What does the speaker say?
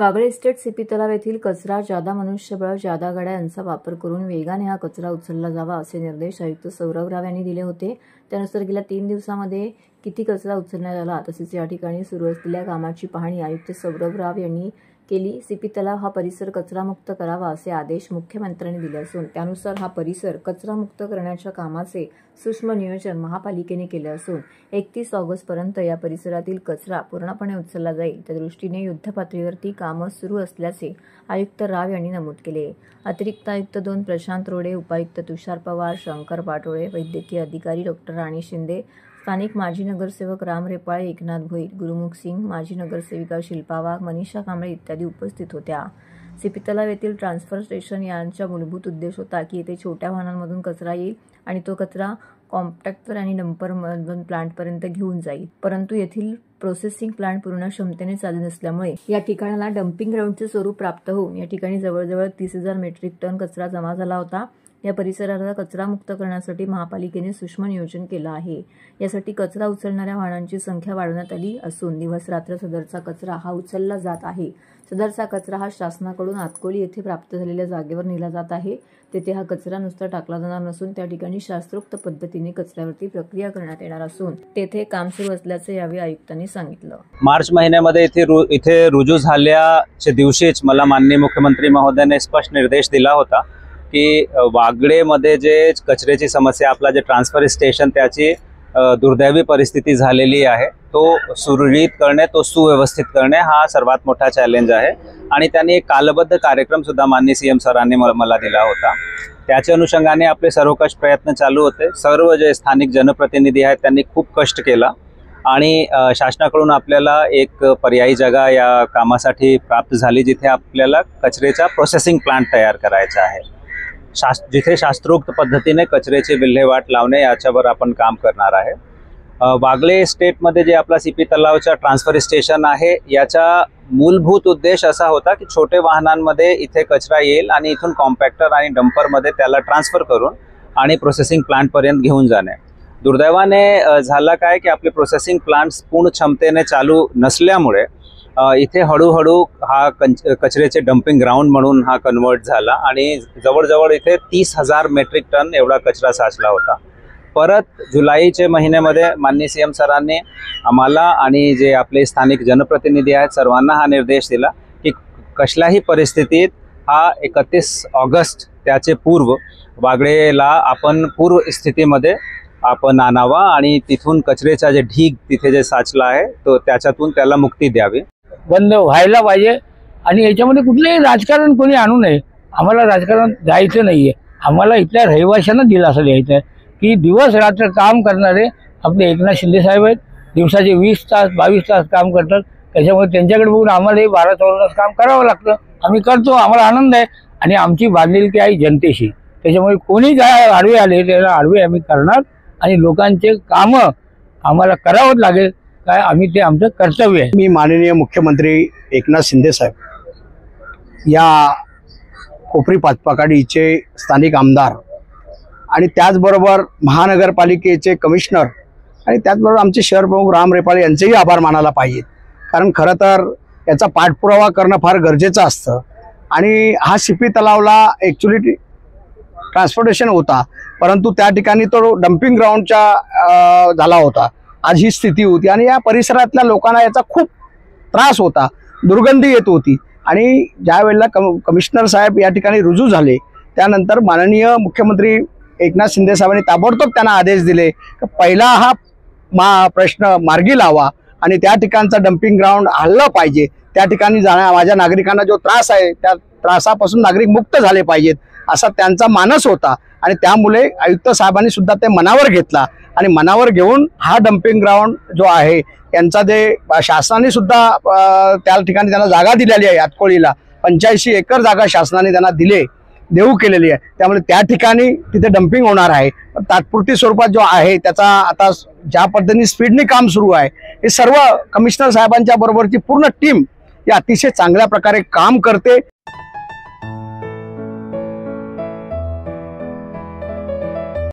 Wagle estate CP तलाव येथील कचरा, जादा मनुष्यबळ, जादा गाड्या यांचा वापर करून वेगाने हा कचरा उचलला जावा असे निर्देश आयुक्त सौरभ राव यांनी दिले होते। त्यानुसार गेल्या 3 दिवसांमध्ये किती कचरा उचलण्यात आला तसेच या ठिकाणी सुरू असलेल्या कामाची पाहणी आयुक्त सौरभ राव यांनी केली। सीपी तलाव हा परिसर कचरामुक्त करावा असे आदेश मुख्यमंत्र्यांनी दिले असून त्यानुसार हा परिसर कचरामुक्त करण्याच्या कामाचे सूक्ष्म नियोजन महापालिकेने केले असून 31 ऑगस्टपर्यंत या परिसरातील कचरा पूर्णपणे उचलला जाईल त्या दृष्टीने युद्धपातळीवरती कामे सुरू असल्याचे आयुक्त राव यांनी नमूद केले। अतिरिक्त आयुक्त 2 प्रशांत रोडे, उपायुक्त तुषार पवार, शंकर पाटोळे, वैद्यकीय अधिकारी डॉक्टर राणी शिंदे, स्थानिक माजी नगरसेवक राम रेपाळे, एकनाथ भोईर, गुरुमुख सिंग, माजी नगरसेविका शिल्पा वाघ, मनीषा कांबळे इत्यादी उपस्थित होत्या। सीपी तलाव येथील ट्रान्सफर स्टेशन यांचा मूलभूत उद्देश होता की येथे छोट्या वाहनांमधून कचरा येईल आणि तो कचरा कॉम्पॅक्टर आणि डंपर प्लांटपर्यंत घेऊन जाईल, परंतु येथील प्रोसेसिंग प्लांट पूर्ण क्षमतेने चालू नसल्यामुळे या ठिकाणाला डंपिंग ग्राउंडचे स्वरूप प्राप्त होऊन या ठिकाणी जवळजवळ 30,000 मेट्रिक टन कचरा जमा झाला होता। या परिसराला कचरा मुक्त करण्यासाठी महापालिकेने सूक्ष्म नियोजन केलं आहे। यासाठी कचरा उचलणाऱ्या वाहनांची संख्या वाढवण्यात आली असून दिवस रात्र सदरचा कचरा हा उचलला जात आहे। सदरचा कचरा हा शासनाकडून आतकोळी येथे प्राप्त झालेल्या जागेवर नेला जात आहे। तेथे हा कचरा नुसता टाकला जाणार नसून त्या ठिकाणी शास्त्रोक्त पद्धतीने कचऱ्यावरती प्रक्रिया करण्यात येणार असून तेथे काम सुरू असल्याचे यावेळी आयुक्तांनी सांगितलं। मार्च महिन्यामध्ये इथे रुजू झाल्याच्या दिवशीच मला माननीय मुख्यमंत्री महोदयाने स्पष्ट निर्देश दिला होता की वागळेमध्ये जे कचऱ्याची समस्या, आपला जे ट्रान्सफर स्टेशन त्याची दुर्दैवी परिस्थिती झालेली आहे, तो सुरळीत करणे, तो सुव्यवस्थित करणे हा सर्वात मोठा चॅलेंज आहे। आणि त्यांनी एक कालबद्ध कार्यक्रम सुद्धा माननीय सीएम सरांनी मला दिला होता। त्याच्या अनुषंगाने आपले सर्वकष प्रयत्न चालू होते। सर्व जे स्थानिक जनप्रतिनिधी आहेत त्यांनी खूप कष्ट केला आणि शासनाकडून आपल्याला एक पर्यायी जागा या कामासाठी प्राप्त झाली, जिथे आपल्याला कचऱ्याचा प्रोसेसिंग प्लांट तयार करायचा आहे। जिथे शास्त्रोक्त पद्धतीने कचऱ्याची विल्हेवाट लावणे याच्यावर आपण काम करणार आहे। वागळे स्टेटमध्ये जे आपला सीपी तलावचा ट्रान्सफर स्टेशन आहे, याचा मूलभूत उद्देश असा होता की छोटे वाहनांमध्ये इथे कचरा येईल आणि इथून कॉम्पॅक्टर आणि डंपरमध्ये त्याला ट्रान्सफर करून आणि प्रोसेसिंग प्लांटपर्यंत घेऊन जाणे। दुर्दैवाने झालं काय की आपले प्रोसेसिंग प्लांट्स पूर्ण क्षमतेने चालू नसल्यामुळे इथे हळूहळू हा कचऱ्याचे डंपिंग ग्राउंड म्हणून हा कन्वर्ट झाला आणि जवळजवळ इथे 30,000 मेट्रिक टन एवढा कचरा साचला होता। परत जुलैच्या महिन्यामध्ये माननीय सीएम सरांनी आम्हाला आणि जे आपले स्थानिक जनप्रतिनिधी आहेत सर्वांना हा निर्देश दिला की कसल्याही परिस्थितीत हा 31 ऑगस्ट त्याचे पूर्व वागळेला आपण पूर्व स्थितीमध्ये आपण आणावा आणि तिथून कचऱ्याचा जे ढीग तिथे जे साचला आहे तो त्याच्यातून त्याला मुक्ती द्यावी, बंद व्हायला पाहिजे। आणि याच्यामध्ये कुठलेही राजकारण कोणी आणू नये। आम्हाला राजकारण जायचं नाहीये, आम्हाला इथल्या रहिवाशांना दिलासा द्यायचा आहे की दिवस रात्र काम करणारे आपले एकनाथ शिंदे साहेब आहेत, दिवसाचे 20 तास 22 तास काम करतात। त्याच्यामुळे त्यांच्याकडे बघून आम्हाला 12-14 तास काम करावं लागतं। आम्ही करतो, आम्हाला आनंद आहे आणि आमची बांधिलकी आहे जनतेशी। त्याच्यामुळे कोणी काय आडवे आले त्याला आडवे आम्ही करणार आणि लोकांचे कामं आम्हाला करावंच लागेल, काय आम्ही ते आमचं कर्तव्य आहे। मी माननीय मुख्यमंत्री एकनाथ शिंदे साहेब या कोपरी पाचपाकाडीचे स्थानिक आमदार आणि त्याचबरोबर महानगरपालिकेचे कमिशनर आणि त्याचबरोबर आमचे शहर प्रमुख राम रेपाळे यांचेही आभार मानायला पाहिजेत, कारण खरं तर याचा पाठपुरावा करणं फार गरजेचं असतं। आणि हा सीपी तलावला ॲक्च्युली ट्रान्सपोर्टेशन होता, परंतु त्या ठिकाणी तो डंपिंग ग्राउंडचा झाला होता। आज ही स्थिती होती आणि या परिसरातल्या लोकांना याचा खूप त्रास होता, दुर्गंधी येत होती। आणि ज्या वेळेला कमिशनर साहेब या ठिकाणी रुजू झाले त्यानंतर माननीय मुख्यमंत्री एकनाथ शिंदे साहेबांनी ताबडतोब त्यांना आदेश दिले की पहिला हा प्रश्न मार्गी लावा आणि त्या ठिकाणचा डंपिंग ग्राउंड हललं पाहिजे। त्या ठिकाणी माझ्या नागरिकांना जो त्रास आहे त्या त्रासापासून नागरिक मुक्त झाले पाहिजेत असा त्यांचा मानस होता आणि त्यामुळे आयुक्त साहेबांनी सुद्धा ते मनावर घेतला आणि मनावर घेऊन हा डंपिंग ग्राउंड जो आहे यांचा जे शासनाने सुद्धा त्या ठिकाणी त्यांना जागा दिलेली आहे। आतकोळीला 85 एकर जागा शासनाने त्यांना देऊ केलेली आहे, त्यामुळे त्या ठिकाणी तिथे डंपिंग होणार आहे। तात्पुरती स्वरूपात जो आहे त्याचा आता ज्या पद्धतीने स्पीडने काम सुरू आहे, हे सर्व कमिशनर साहेबांच्या बरोबरची पूर्ण टीम या अतिशय चांगल्या प्रकारे काम करते।